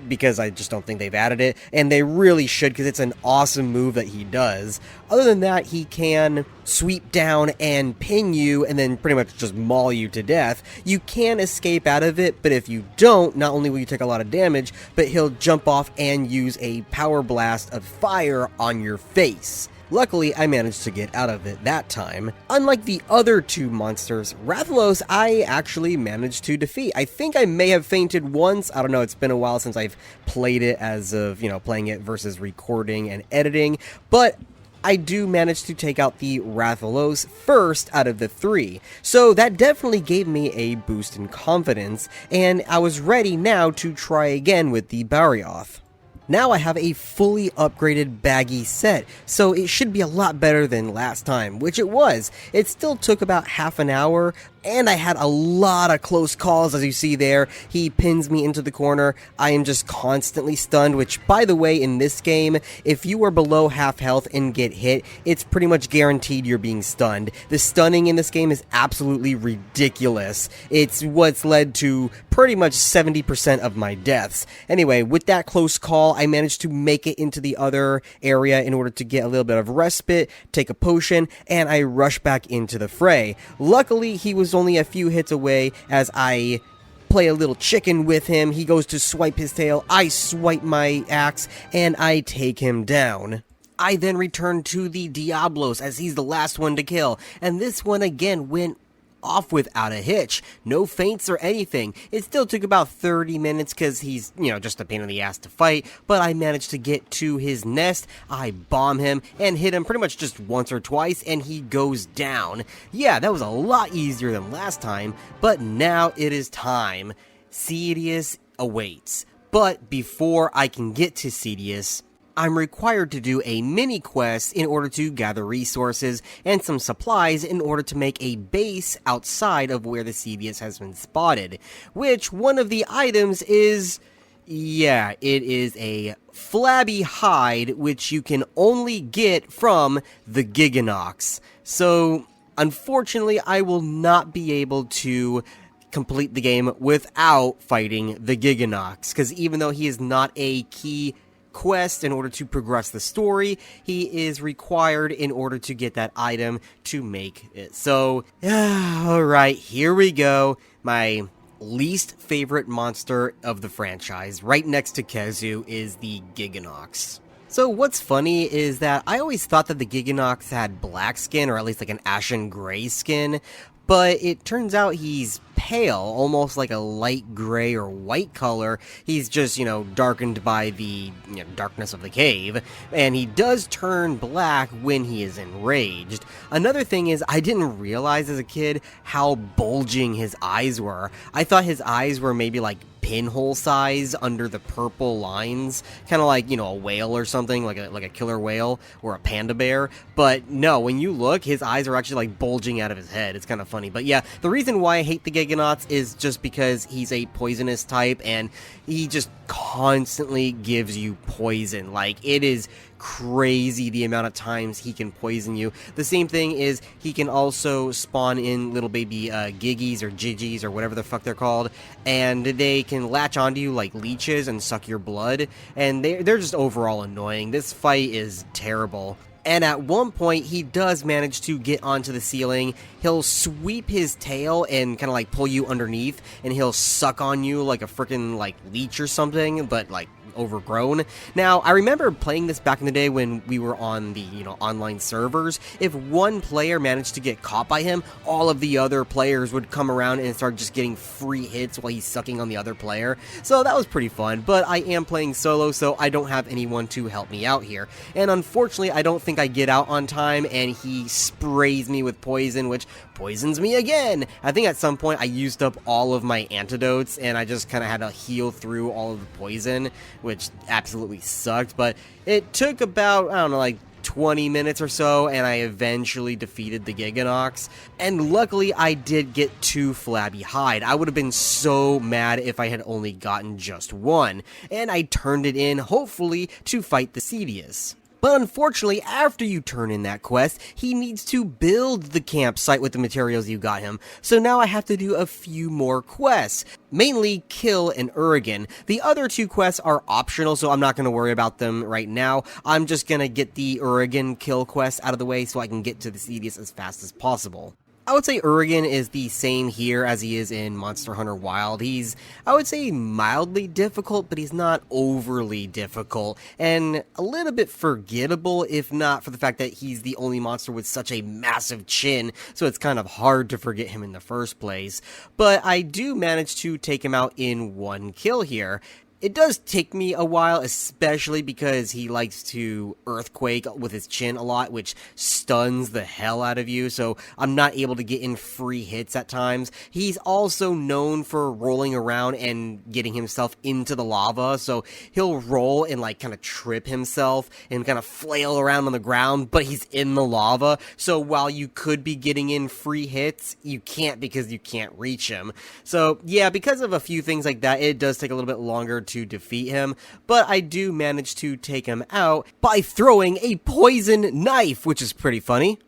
because I just don't think they've added it, and they really should, because it's an awesome move that he does. Other than that, he can sweep down and pin you, and then pretty much just maul you to death. You can escape out of it, but if you don't, not only will you take a lot of damage, but he'll jump off and use a power blast of fire on your face. Luckily, I managed to get out of it that time. Unlike the other two monsters, Rathalos I actually managed to defeat. I think I may have fainted once. I don't know, it's been a while since I've played it as of, playing it versus recording and editing, but I do manage to take out the Rathalos first out of the three. So that definitely gave me a boost in confidence, and I was ready now to try again with the Barioth. Now I have a fully upgraded baggy set, so it should be a lot better than last time, which it was. It still took about half an hour, and I had a lot of close calls, as you see there. He pins me into the corner. I am just constantly stunned, which, by the way, in this game, if you are below half health and get hit, it's pretty much guaranteed you're being stunned. The stunning in this game is absolutely ridiculous. It's what's led to pretty much 70% of my deaths. Anyway, with that close call, I managed to make it into the other area in order to get a little bit of respite, take a potion, and I rush back into the fray. Luckily, he was only a few hits away as I play a little chicken with him. He goes to swipe his tail, I swipe my axe, and I take him down. I then return to the Diablos as he's the last one to kill, and this one again went off without a hitch. No feints or anything. It still took about 30 minutes because he's, just a pain in the ass to fight, but I managed to get to his nest, I bomb him, and hit him pretty much just once or twice, and he goes down. Yeah, that was a lot easier than last time, but now it is time. Cedius awaits. But before I can get to Cedius, I'm required to do a mini quest in order to gather resources and some supplies in order to make a base outside of where the Cedius has been spotted, which one of the items is, it is a flabby hide, which you can only get from the Giganox. So, unfortunately, I will not be able to complete the game without fighting the Giganox, because even though he is not a key quest in order to progress the story, he is required in order to get that item to make it. So, alright, here we go. My least favorite monster of the franchise, right next to Khezu, is the Giganox. So what's funny is that I always thought that the Giganox had black skin, or at least like an ashen gray skin, but it turns out he's pale, almost like a light gray or white color. He's just, darkened by the darkness of the cave, and he does turn black when he is enraged. Another thing is, I didn't realize as a kid how bulging his eyes were. I thought his eyes were maybe like pinhole size under the purple lines, kind of like, a whale or something, like a killer whale or a panda bear. But no, when you look, his eyes are actually like bulging out of his head. It's kind of funny. But yeah, the reason why I hate the Giganauts is just because he's a poisonous type, and he just constantly gives you poison. Like, it is crazy the amount of times he can poison you. The same thing is, he can also spawn in little baby Giggies or Giggies or whatever the fuck they're called, and they can latch onto you like leeches and suck your blood, and they're just overall annoying. This fight is terrible. And at one point, he does manage to get onto the ceiling. He'll sweep his tail and kind of like pull you underneath, and he'll suck on you like a freaking like leech or something, but like overgrown. Now, I remember playing this back in the day when we were on the, online servers. If one player managed to get caught by him, all of the other players would come around and start just getting free hits while he's sucking on the other player. So that was pretty fun, but I am playing solo, so I don't have anyone to help me out here. And unfortunately, I don't think I get out on time, and he sprays me with poison, which poisons me again. I think at some point I used up all of my antidotes, and I just kind of had to heal through all of the poison, which absolutely sucked. But it took about, I don't know, like 20 minutes or so, and I eventually defeated the Giganox. And luckily, I did get 2 Flabby Hide. I would have been so mad if I had only gotten just 1. And I turned it in, hopefully, to fight the Cedius. But unfortunately, after you turn in that quest, he needs to build the campsite with the materials you got him. So now I have to do a few more quests, mainly kill an Urigan. The other 2 quests are optional, so I'm not going to worry about them right now. I'm just going to get the Urigan kill quest out of the way so I can get to the Cedius as fast as possible. I would say Urigan is the same here as he is in Monster Hunter Wild. He's, I would say, mildly difficult, but he's not overly difficult, and a little bit forgettable, if not for the fact that he's the only monster with such a massive chin, so it's kind of hard to forget him in the first place. But I do manage to take him out in 1 kill here. It does take me a while, especially because he likes to earthquake with his chin a lot, which stuns the hell out of you, so I'm not able to get in free hits at times. He's also known for rolling around and getting himself into the lava, so he'll roll and like kind of trip himself and kind of flail around on the ground, but he's in the lava, so while you could be getting in free hits, you can't because you can't reach him. So yeah, because of a few things like that, it does take a little bit longer to defeat him, but I do manage to take him out by throwing a poison knife, which is pretty funny.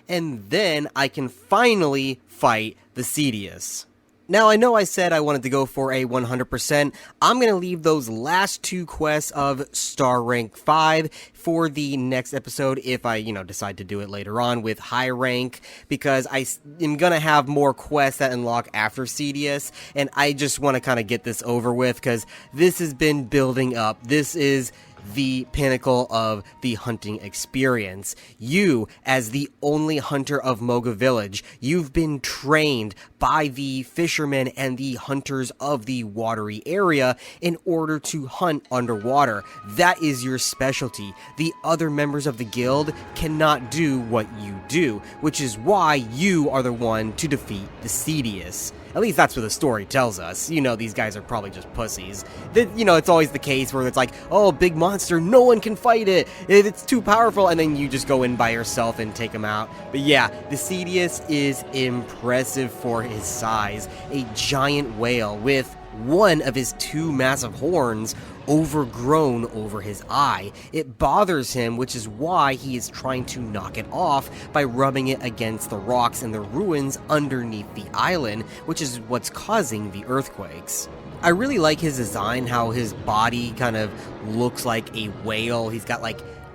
And then I can finally fight the Cedius. Now, I know I said I wanted to go for a 100%. I'm going to leave those last 2 quests of Star Rank 5 for the next episode if I, decide to do it later on with high rank, because I am going to have more quests that unlock after Cedius, and I just want to kind of get this over with because this has been building up. This is the pinnacle of the hunting experience. You, as the only hunter of Moga Village, you've been trained by the fishermen and the hunters of the watery area in order to hunt underwater. That is your specialty. The other members of the guild cannot do what you do, which is why you are the one to defeat the Cedius. At least that's what the story tells us. These guys are probably just pussies. It's always the case where it's like, oh, big monster, no one can fight it. It's too powerful, and then you just go in by yourself and take them out. But yeah, the Cedius is impressive for his size. A giant whale with one of his 2 massive horns overgrown over his eye. It bothers him, which is why he is trying to knock it off by rubbing it against the rocks and the ruins underneath the island, which is what's causing the earthquakes. I really like his design, how his body kind of looks like a whale. He's got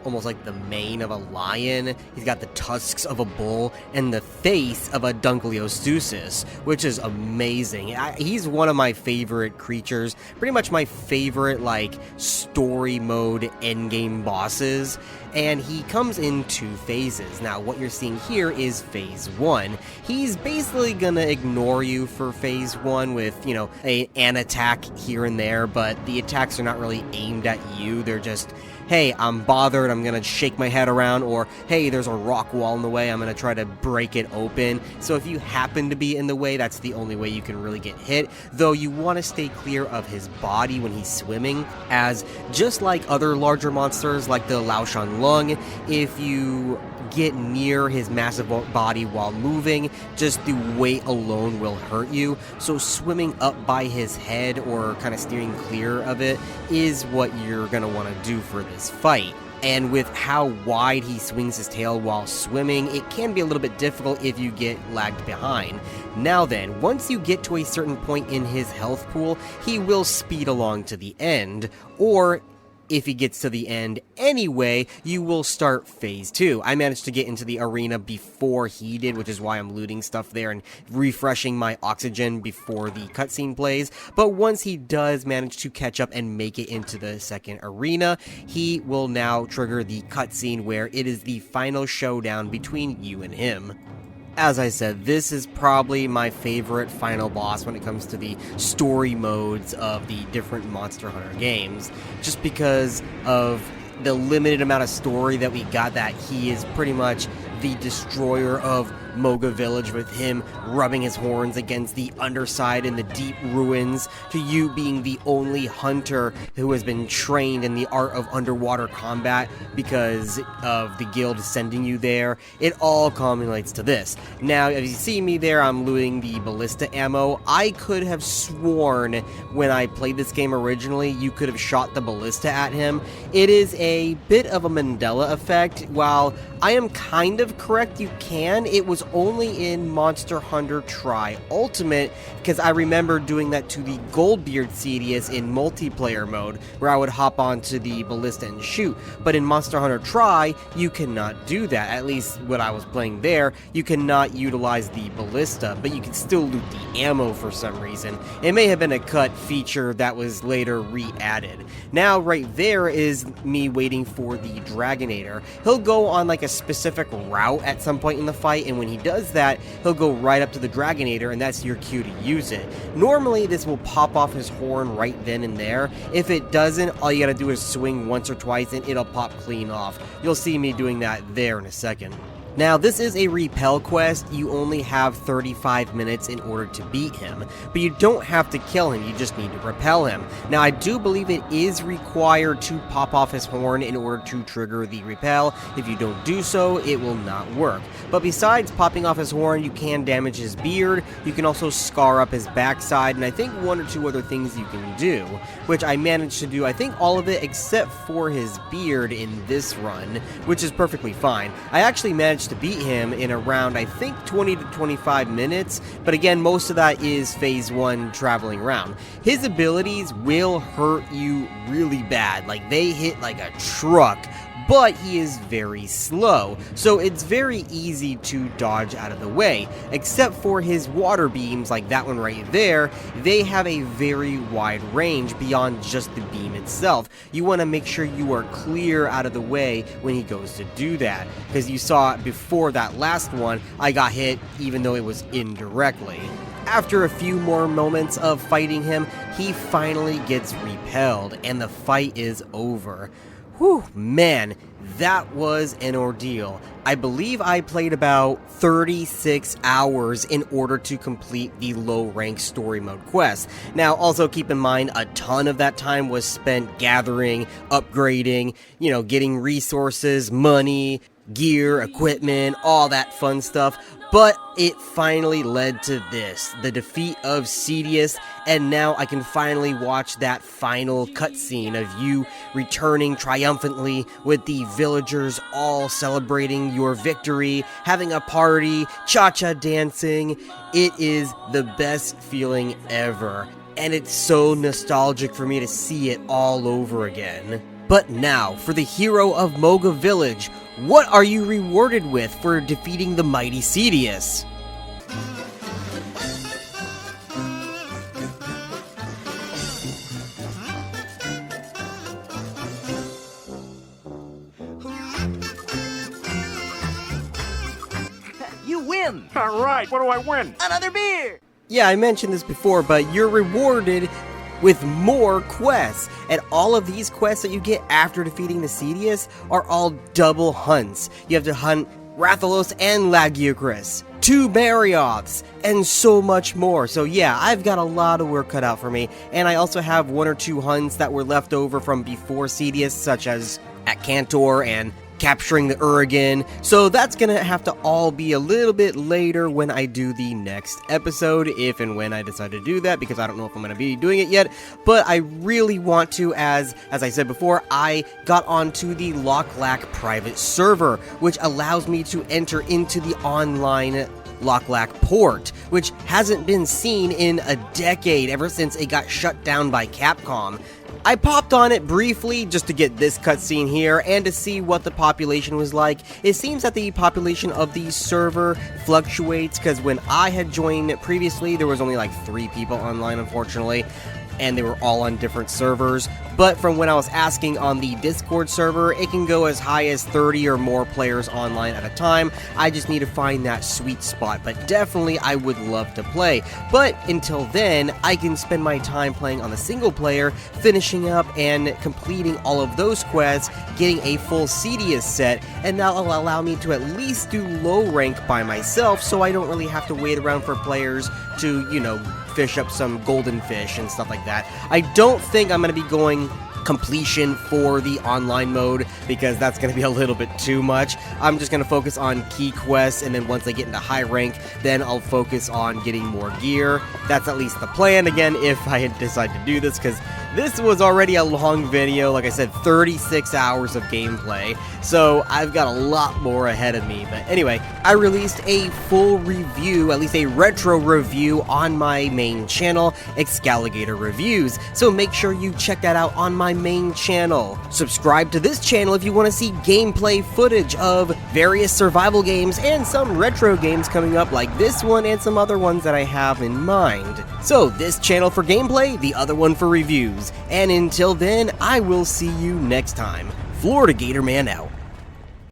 almost like the mane of a lion, he's got the tusks of a bull, and the face of a Dunkleosteus, which is amazing. He's one of my favorite creatures, pretty much my favorite, story mode endgame bosses, and he comes in 2 phases. Now, what you're seeing here is Phase 1. He's basically gonna ignore you for Phase 1 with, an attack here and there, but the attacks are not really aimed at you, they're just, hey, I'm bothered, I'm gonna shake my head around, or hey, there's a rock wall in the way, I'm gonna try to break it open. So if you happen to be in the way, that's the only way you can really get hit, though you want to stay clear of his body when he's swimming, as just like other larger monsters like the Laoshan Lung, if you get near his massive body while moving, just the weight alone will hurt you. So swimming up by his head or kind of steering clear of it is what you're going to want to do for this fight. And with how wide he swings his tail while swimming, it can be a little bit difficult if you get lagged behind. Now then, once you get to a certain point in his health pool, he will speed along to the end, or if he gets to the end anyway, you will start phase 2. I managed to get into the arena before he did, which is why I'm looting stuff there and refreshing my oxygen before the cutscene plays. But once he does manage to catch up and make it into the second arena, he will now trigger the cutscene where it is the final showdown between you and him. As I said, this is probably my favorite final boss when it comes to the story modes of the different Monster Hunter games, just because of the limited amount of story that we got, that he is pretty much the destroyer of Moga Village, with him rubbing his horns against the underside in the deep ruins, to you being the only hunter who has been trained in the art of underwater combat because of the guild sending you there. It all culminates to this. Now, as you see me there, I'm looting the ballista ammo. I could have sworn when I played this game originally, you could have shot the ballista at him. It is a bit of a Mandela effect. While I am kind of correct, you can. It was only in Monster Hunter Tri Ultimate, because I remember doing that to the Goldbeard Cedius in multiplayer mode, where I would hop onto the ballista and shoot. But in Monster Hunter Tri, you cannot do that. At least when I was playing there, you cannot utilize the ballista, but you can still loot the ammo for some reason. It may have been a cut feature that was later re-added. Now, right there is me waiting for the Dragonator. He'll go on like a specific route at some point in the fight, and when he does that, he'll go right up to the Dragonator, and that's your cue to use it. Normally, this will pop off his horn right then and there. If it doesn't, all you gotta do is swing once or twice, and it'll pop clean off. You'll see me doing that there in a second. Now, this is a repel quest. You only have 35 minutes in order to beat him, but you don't have to kill him, you just need to repel him. Now, I do believe it is required to pop off his horn in order to trigger the repel. If you don't do so, it will not work. But besides popping off his horn, you can damage his beard, you can also scar up his backside, and I think one or two other things you can do, which I managed to do, I think all of it except for his beard in this run, which is perfectly fine. I actually managed to beat him in around, I think, 20 to 25 minutes, but again, most of that is phase 1 traveling around. His abilities will hurt you really bad, like they hit like a truck, but he is very slow, so it's very easy to dodge out of the way, except for his water beams, like that one right there. They have a very wide range beyond just the beam itself. You want to make sure you are clear out of the way when he goes to do that, because you saw before that last one, I got hit even though it was indirectly. After a few more moments of fighting him, he finally gets repelled, and the fight is over. Whew, man, that was an ordeal. I believe I played about 36 hours in order to complete the low-rank story mode quest. Now, also keep in mind, a ton of that time was spent gathering, upgrading, getting resources, money, gear, equipment, all that fun stuff. But it finally led to this, the defeat of Cedius, and now I can finally watch that final cutscene of you returning triumphantly with the villagers all celebrating your victory, having a party, cha-cha dancing. It is the best feeling ever, and it's so nostalgic for me to see it all over again. But now, for the hero of Moga Village, what are you rewarded with for defeating the mighty Cedius? You win! All right, what do I win? Another beer! Yeah, I mentioned this before, but you're rewarded with more quests, and all of these quests that you get after defeating the Cedius are all double hunts. You have to hunt Rathalos and Lagiocrus, 2 Marioths, and so much more. So yeah, I've got a lot of work cut out for me, and I also have 1 or 2 hunts that were left over from before Cedius, such as at Cantor and capturing the Urigan, so that's gonna have to all be a little bit later when I do the next episode, if and when I decide to do that, because I don't know if I'm gonna be doing it yet, but I really want to, as I said before, I got onto the Lochlac private server, which allows me to enter into the online Lochlac port, which hasn't been seen in a decade, ever since it got shut down by Capcom. I popped on it briefly just to get this cutscene here and to see what the population was like. It seems that the population of the server fluctuates, because when I had joined previously, there was only like 3 people online, unfortunately, and they were all on different servers. But from when I was asking on the Discord server, it can go as high as 30 or more players online at a time. I just need to find that sweet spot, but definitely I would love to play. But until then, I can spend my time playing on the single player, finishing up and completing all of those quests, getting a full Cedius set, and that'll allow me to at least do low rank by myself, so I don't really have to wait around for players to, you know, fish up some golden fish and stuff like that. I don't think I'm going to be going completion for the online mode, because that's going to be a little bit too much. I'm just going to focus on key quests, and then once I get into high rank, then I'll focus on getting more gear. That's at least the plan, again, if I decide to do this, because this was already a long video. Like I said, 36 hours of gameplay, so I've got a lot more ahead of me. But anyway, I released a full review, at least a retro review, on my main channel, Excaligator Reviews, so make sure you check that out on my main channel. Subscribe to this channel if you want to see gameplay footage of various survival games and some retro games coming up, like this one and some other ones that I have in mind. So this channel for gameplay, the other one for reviews. And until then, I will see you next time. Florida Gator Man out.